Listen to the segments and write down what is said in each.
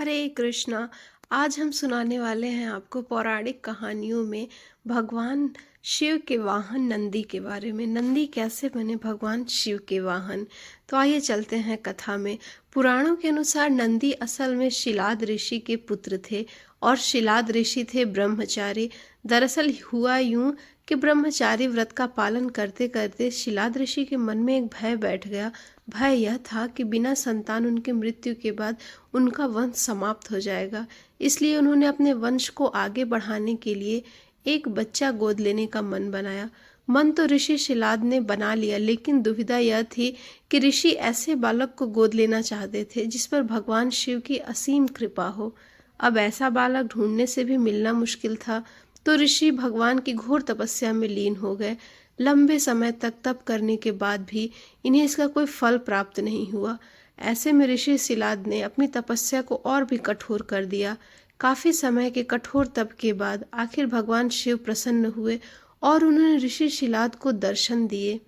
हरे कृष्णा। आज हम सुनाने वाले हैं आपको पौराणिक कहानियों में भगवान शिव के वाहन नंदी के बारे में। नंदी कैसे बने भगवान शिव के वाहन। तो आइए चलते हैं कथा में। पुराणों के अनुसार नंदी असल में शिलाद ऋषि के पुत्र थे और शिलाद ऋषि थे ब्रह्मचारी। दरअसल हुआ यूं कि ब्रह्मचारी व्रत का पालन करते करते शिलाद ऋषि के मन में एक भय बैठ गया। भय यह था कि बिना संतान उनकी मृत्यु के बाद उनका वंश समाप्त हो जाएगा। इसलिए उन्होंने अपने वंश को आगे बढ़ाने के लिए एक बच्चा गोद लेने का मन बनाया। मन तो ऋषि शिलाद ने बना लिया, लेकिन दुविधा यह थी कि ऋषि ऐसे बालक को गोद लेना चाहते थे जिस पर भगवान शिव की असीम कृपा हो। अब ऐसा बालक ढूंढने से भी मिलना मुश्किल था, तो ऋषि भगवान की घोर तपस्या में लीन हो गए। लंबे समय तक तप करने के बाद भी इन्हें इसका कोई फल प्राप्त नहीं हुआ। ऐसे में ऋषि शिलाद ने अपनी तपस्या को और भी कठोर कर दिया। काफी समय के कठोर तप के बाद आखिर भगवान शिव प्रसन्न हुए और उन्होंने ऋषि शिलाद को दर्शन दिए।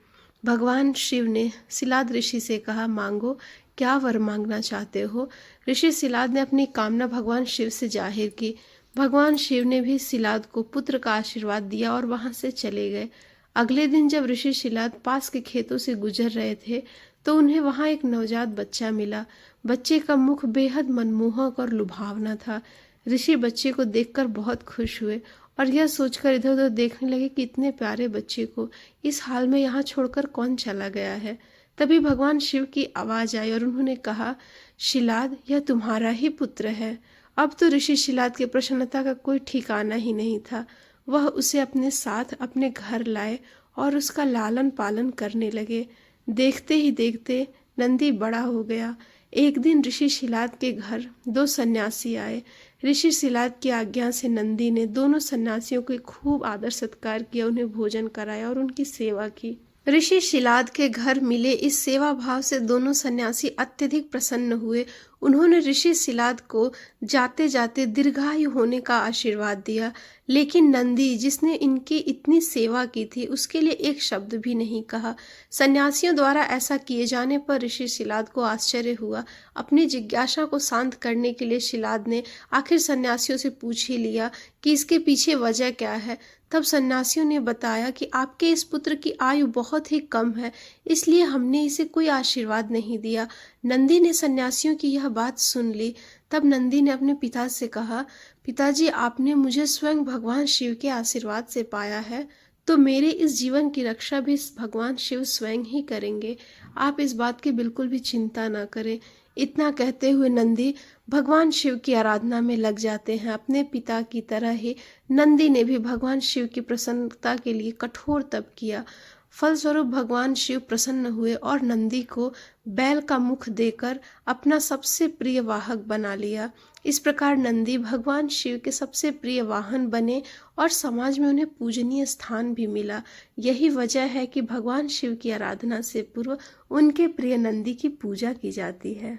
भगवान शिव ने शिलाद ऋषि से कहा, मांगो, क्या वर मांगना चाहते हो। ऋषि शिलाद ने अपनी कामना भगवान शिव से जाहिर की। भगवान शिव ने भी शिलाद को पुत्र का आशीर्वाद दिया और वहां से चले गए। अगले दिन जब ऋषि शिलाद पास के खेतों से गुजर रहे थे तो उन्हें वहां एक नवजात बच्चा मिला। बच्चे का मुख बेहद मनमोहक और लुभावना था। ऋषि बच्चे को देखकर बहुत खुश हुए और यह सोचकर इधर उधर देखने लगे कि इतने प्यारे बच्चे को इस हाल में यहाँ छोड़कर कौन चला गया है। तभी भगवान शिव की आवाज आई और उन्होंने कहा, शिलाद, यह तुम्हारा ही पुत्र है। अब तो ऋषि शिलाद की प्रसन्नता का कोई ठिकाना ही नहीं था। वह उसे अपने साथ अपने घर लाए और उसका लालन पालन करने लगे। देखते ही देखते नंदी बड़ा हो गया। एक दिन ऋषि शिलाद के घर दो सन्यासी आए। ऋषि शिलाद की आज्ञा से नंदी ने दोनों सन्यासियों को खूब आदर सत्कार किया, उन्हें भोजन कराया और उनकी सेवा की। ऋषि शिलाद के घर मिले इस सेवा भाव से दोनों सन्यासी अत्यधिक प्रसन्न हुए। उन्होंने ऋषि शिलाद को जाते जाते दीर्घायु होने का आशीर्वाद दिया, लेकिन नंदी, जिसने इनकी इतनी सेवा की थी, उसके लिए एक शब्द भी नहीं कहा। सन्यासियों द्वारा ऐसा किए जाने पर ऋषि शिलाद को आश्चर्य हुआ। अपनी जिज्ञासा को शांत करने के लिए शिलाद ने आखिर सन्यासियों से पूछ ही लिया कि इसके पीछे वजह क्या है। तब सन्यासियों ने बताया कि आपके इस पुत्र की आयु बहुत ही कम है, इसलिए हमने इसे कोई आशीर्वाद नहीं दिया। नंदी ने सन्यासियों की यह बात सुन ली। तब नंदी ने अपने पिता से कहा, पिताजी, आपने मुझे स्वयं भगवान शिव के आशीर्वाद से पाया है, तो मेरे इस जीवन की रक्षा भी भगवान शिव स्वयं ही करेंगे। आप इस बात की बिल्कुल भी चिंता न करें। इतना कहते हुए नंदी भगवान शिव की आराधना में लग जाते हैं। अपने पिता की तरह ही नंदी ने भी भगवान शिव की प्रसन्नता के लिए कठोर तप किया। फलस्वरूप भगवान शिव प्रसन्न हुए और नंदी को बैल का मुख देकर अपना सबसे प्रिय वाहक बना लिया। इस प्रकार नंदी भगवान शिव के सबसे प्रिय वाहन बने और समाज में उन्हें पूजनीय स्थान भी मिला। यही वजह है कि भगवान शिव की आराधना से पूर्व उनके प्रिय नंदी की पूजा की जाती है।